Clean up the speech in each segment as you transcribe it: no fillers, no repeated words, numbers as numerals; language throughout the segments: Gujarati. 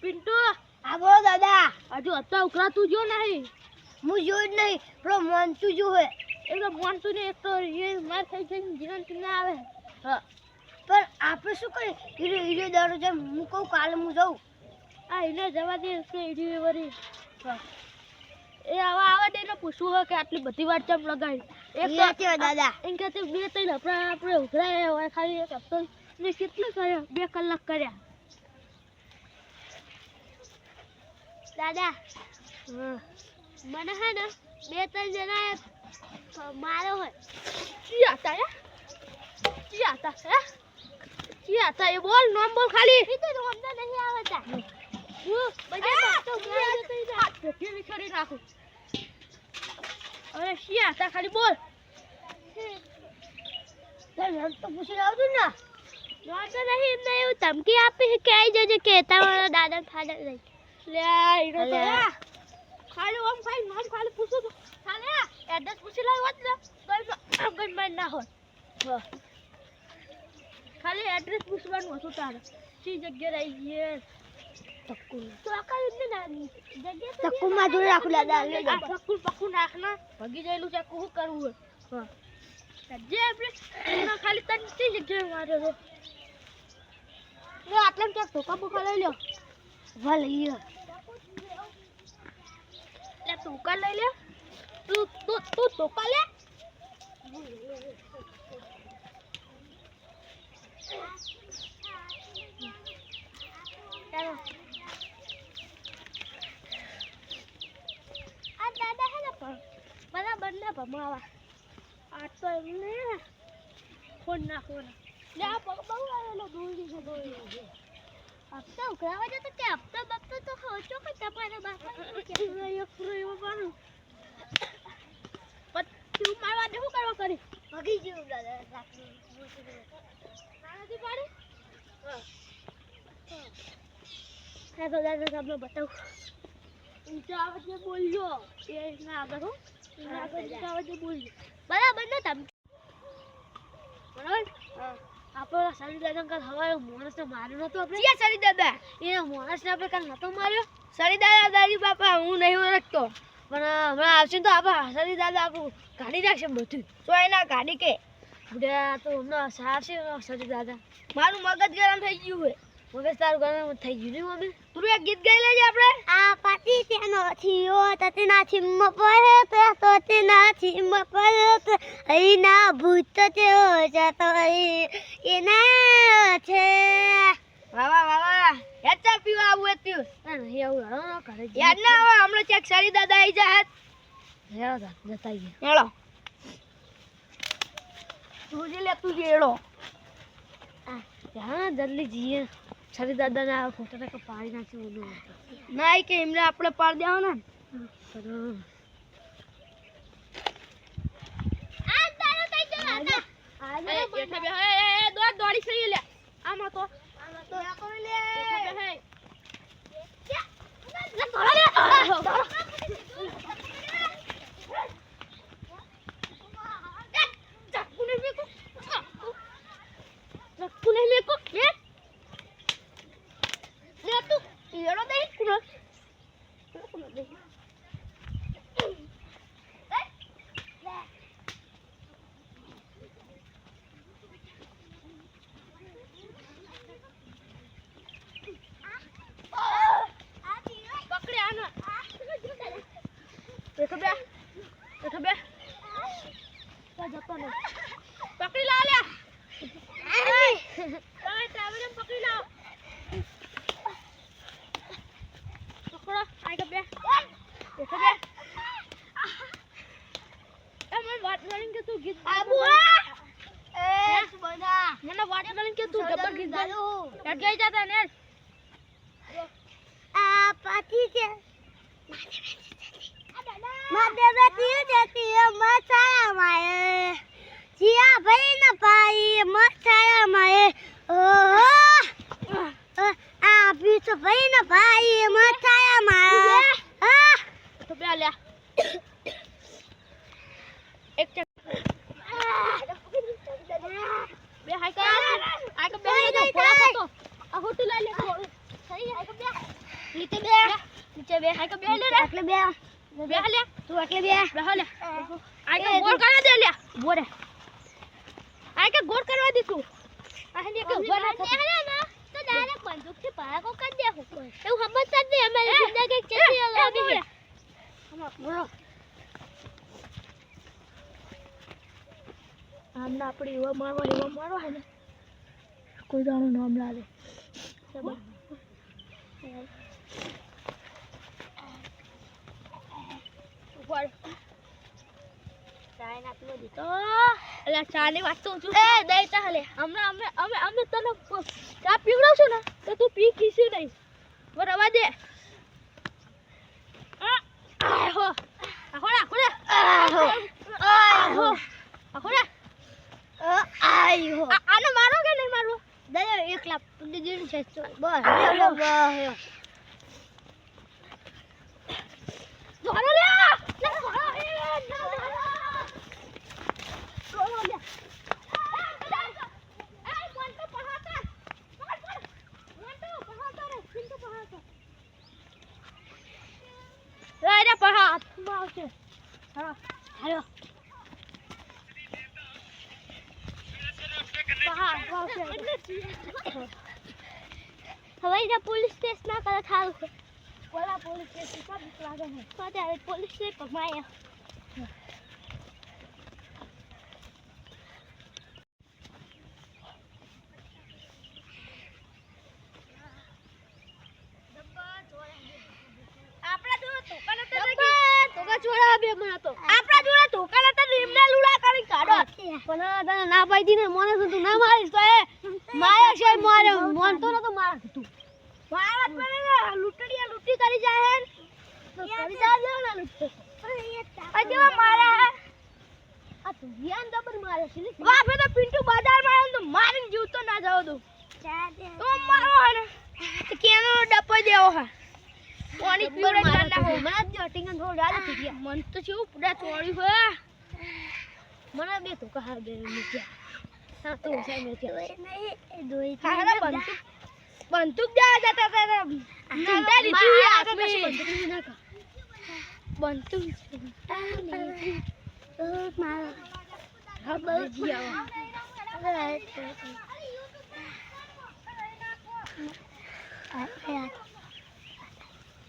પિન્ટુ હા બોલો દાદા. હજુ અત્યારે ઉકળાતું જો નહીં. હું જોયું જ નહીં, પેલો મોન્ટુ જો હે. એ તો મોન્ટુ ને એક તો એ માર થઈ જઈને જીવન ના આવે. હા પણ આપણે શું કરીએ? હીરો દારૂ જેમ હું કહું કાલે હું જાઉં. આ એને જવા દે કે હીરો વરી એ આવા આવા દે ને પૂછવું હોય કે આટલી બધી વાર ચમ લગાવી. એક તો દાદા એમ કે બે ત્રણ આપણે ઉઘરાયા હોય ખાલી એક હપ્તો ને કેટલું કર્યા 2 કલાક કર્યા. દાદા મને હે ને 2-3 જણા માર્યો હોય. ક્યાં હતા એ બોલ નામ બોલ ખાલી. એ તો અમને નહીં આવતા. હું બધા તો મારી જતી જા ફેરી કરી નાખું. અરે ક્યાં હતા ખાલી બોલ. નામ તો પૂછી આવતું ને. વાંધો નહીં એમને એવું ધમકી આપી કે આવી જજે કે તમારા દાદા ફાધર નહીં. લે હીરો તો ખાલી ઓમ ખાલી પૂછું તો ખાલી એડ્રેસ પૂછી લાવ હોત ને તો ગણમાં ના હોત. ખાલી એડ્રેસ પૂછવાનું હતું તારે કઈ જગ્યાએ આવી ગયે તક્કુ તો આકા એમને જગ્યા તક્કુ માં દૂર રાખું દાદા. પક્કુ નાખના ભાગી જયેલું છે શું કરવું હોય. જે આપણે ખાલી તને કઈ જગ્યાએ માર્યો તો આટલા ક્યાંક ધોકા બોકા લઈ લ્યો. ભલે ઈયો લે ધોકા લઈ લે. તું ધોકા લે. આ દાદા હે ને બરાબર ના ભમાવા. આ તો એમને ફોન નાખવાનો. લે આ બહુ આવેલો દોડી છે દોડી. હપ્તા ઉઘરાવા જતો કે હપ્તા બપ્તા તો ખર્ચો કે તમારે બાપા એક ફ્રેમ પાનું પછી મારવા દે શું કરવા કરી ભાગી ગયું દાદા. નથી પાડે. હા તો દાદા તમને બતાવું. ઊંચા અવાજે બોલજો. એ ના આગળ હો ઊંચા અવાજે બોલજો. બરાબર ને તમે બરાબર. આપણો સરી દાદા કાલ હવારે માણસને માર્યો નતો આપણે. ક્યાં સરી દાદા? એ માણસને આપણે કાલ નતો માર્યો. સરી દાદા દાદી બાપા હું નહીં ઓળખતો, પણ હમણાં આવશે તો આપણા સરી દાદા આપણું કાઢી નાખશે બધું. તો એના કાઢી કે બુડા તો હમણાં સારશે સરી દાદા. મારું મગજ ગરમ થઈ ગયું હોય. મગજ તારું ગરમ થઈ ગયું ને મમ્મી. તું એક ગીત ગાઈ લેજે આપણે. આ પાટી તેનો થીઓ તતના છીમ પડે તો તતના છીમ પડે અહીંના ભૂત તેઓ જતો એના છે. વાહ યાદ ચા પીવા આવું એ પીવું. નહીં આવું હળો કરે યાદ ના આવે હમણાં ચેક સરી દાદા આવી જાય. હેડો જતા ગયા. હેડો તું જે લે તું જે હેડો. હા જલ્દી જઈએ. સરી દાદા ના ફોટો ને પાડી નાખી બોલું ના કે એમને આપણે પાડ દેવા ને. દોડી થઈ લે આમાં તો પકડી લા લે. પકડી લાવ. પકડો આઈ કે બે દેખો બે. એ મને વાત મારીને કે તું ગીત આબુ એ સુબના મને વાત મારીને કે તું ગબ્બર ગીત ગાલું હેડ ગઈ જાતા ને. આ પાટી છે મદેવતી જતી મસાયા માય જીયા ભાઈ ના પાઈ મસાયા માય. ઓહો આ બીચ ભાઈ ના પાઈ મસાયા માય. તો બે લે એક ચક બે હાઈ કર આ કે બે તો ફોટો આ ફોટો લઈ લે. સહી આ કે બે વચ્ચે બે આ કે બે લે રે એટલે બે બે લે તું એટલે બે લે આ કે ગોળ કરવા દે લે બોરે આ કે ગોળ કરવા દે તું આ ને કે ઉભા ના તો ડાયરેક્ટ બંદૂક થી પાકો કરી દે એવું સમજતા જ નહીં અમારી જિંદગી કેટલી અલગ છે આમના આપણે એવો મારવા હે ને કોઈ દાણું નામ લાવે ઉપર ચાય નાખલો દીતો અલા ચા ની વાત તો છું એ દઈ તા હલે અમે તને ચા પીવડાવશું ને તો તું પી કીશું નહીં બરાબર દે આહો આહોડા આયો આને મારો કે નહીં મારો દે એક લાખ દીધું છે બસ ધોરો લે હવે પોલીસ સ્ટેશન ના કરે થારું કોલા પોલીસ સ્ટેશન પર લાગે છે અત્યારે પોલીસ સ્ટેશન પકડાયા પણ તને ના પાડી ને મને તું ના મારીશ તો એ માયા છે મારે મનતો નતો માર તું વાત પડે ને લૂંટડીયા લૂંટી કરી જાય હે તો કરી જાજો ને લૂંટતો અજો મારા આ તું ધ્યાન દબર મારે છે વાહ ફે તો પિન્ટુ બજારમાં આવ્યો તો મારીને જીવતો ના જાવ દઉં તો મારો હે ને કેનો ડપ્પો દેવો હે પાણી પીવડે ના નાખો મને જ ટિંગન થોડું ડાલ થઈ ગયા મન તો જેવું પૂરા ચોળી હોય મને બે તું કહા દે નીચે હા તું સામે છે નહીં દોઈ હારા બંદૂક જા જતા તારા નંદા લીધી હાથમાં બંદૂક ના કા બંદૂક મારો હા બહુ જીયા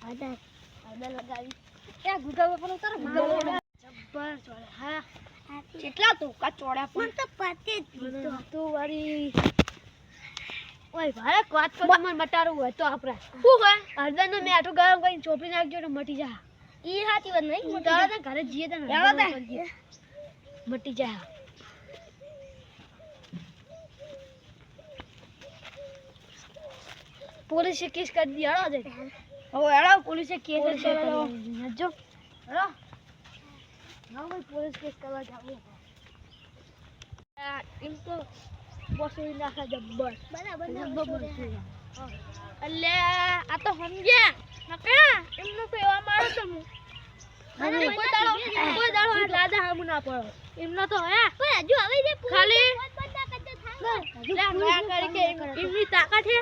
આદા લગાવી ક્યાં ગુગાવા પણ ઉતાર ગુગાવા જબ્બર ચોળે હા કેટલા તોકા ચોળ્યા પણ તો પાતે તું વાળી ઓય ભારે વાત પર મને મટારું હોય તો આપરા શું હોય હળદર નો મેઠો ગરમ કરીને ચોપડી નાખજો તો મટી જા ઈ હાથી વાત નહીં તારા ઘરે જીએ તને મટી જા પોલીસે કેસ કરી દીધો દે હવે એડા પોલીસે કેસ નજો હેલો ના ભાઈ પોલીસ કેસ કરવા જાવું એમ તો બસો નાખા જબ્બર બરાબર જબ્બર એટલે આ તો સમજ્યા નકરા એમનો તો એવા મારો તો હું કોઈ દાડો હાથ લાદા હામુ ના પડો એમનો તો હે પણ હજુ હવે જે ખાલી એમની તાકાત છે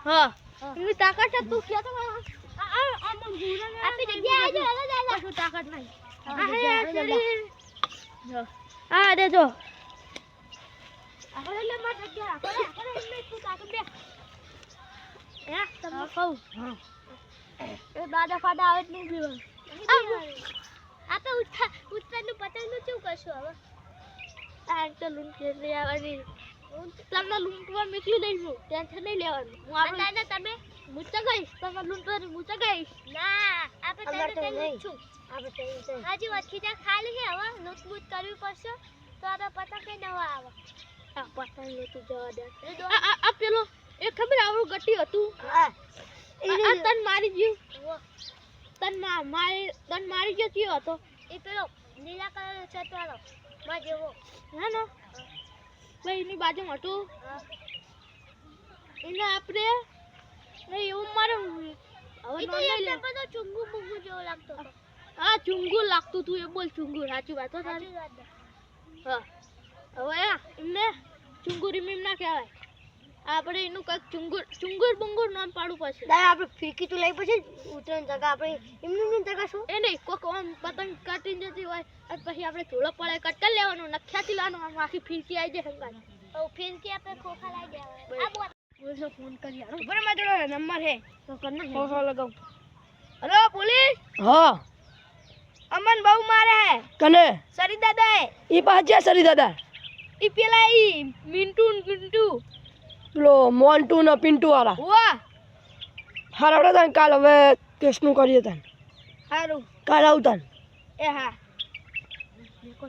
હા એમની તાકાત છે તું ક્યાં તો આપી જગ્યા આવજો હેલો દાદા શું તાકાત નહીં આ દે જો આપણે લે માર જગ્યા આપણે એમને શું તાકાત દે હે તમને કહું હા એ દાદા ફાડા આવે જ નહીં પીવાનું આપણે ઉત્તરનું પતંગનું શું કરશું હવે આ તો લૂંટ લઈ આવવાની તમને લૂંટવા નીકળી લઈશું ટેન્શન નહીં લેવાનું હું આપણે તમે મુચા ગઈશ તમે લૂંટવાની મુચા ગઈશ ના આપણે તને નહીં છું આપણે હાજી વાત ખીજા ખાલી છે હવે લૂંટબૂટ કરવી પડશે તો આ પતંગ કઈ નવા આવે આ પતંગ લેતું જવા દે આ પેલો એ ખબર આવડું ગટી હતું હા આ તન મારી ગયું તન મારી ગયો કયો હતો એ પેલો લીલા કલર છતવાળો માં જેવો હે ને ભાઈ એની બાજુમાં હતું એને આપણે એવું મારે હવે નો લઈ લે તો ચુંગુ મુંગુ જેવો લાગતો હતો હા ચુંગુ લાગતું તું એ બોલ ચુંગુ સાચી વાત હો તારી હા હવે એમને ચુંગુ રીમીમ ના કહેવાય આપણે એનું કાંઈક ચુંગુર બંગુર નામ પાડવું પડશે. દાદા આપણે ફિરકી તો લઈ પછી ઉતરણ જગા આપણે એમનું જગા શું એ નહીં કોક આમ પતંગ કાઢીને જતી હોય અને પછી આપણે ધોળો પડે કટ કરી લેવાનો નખ્યાથી લાવવાનો આમ આખી ફિરકી આવી જાય હંગાત. ફિરકી આપણે ખોખા લાવી દેવાના. બોલજો ફોન કરી આનો. બરાબર મારો નંબર હે તો કરના ફોન લગાવ. હેલો પોલીસ હા અમન બહુ મારે હે કને સરી દાદા હે ઈ પાછા સરી દાદા ઈ પેલા ઈ મિન્ટુ પેલો મોન્ટુ ને પિન્ટુ વાળા વાહ હારા તને કાલ હવે કેસનું કરીએ તને હારું કાલ આવતા એ હા મેકો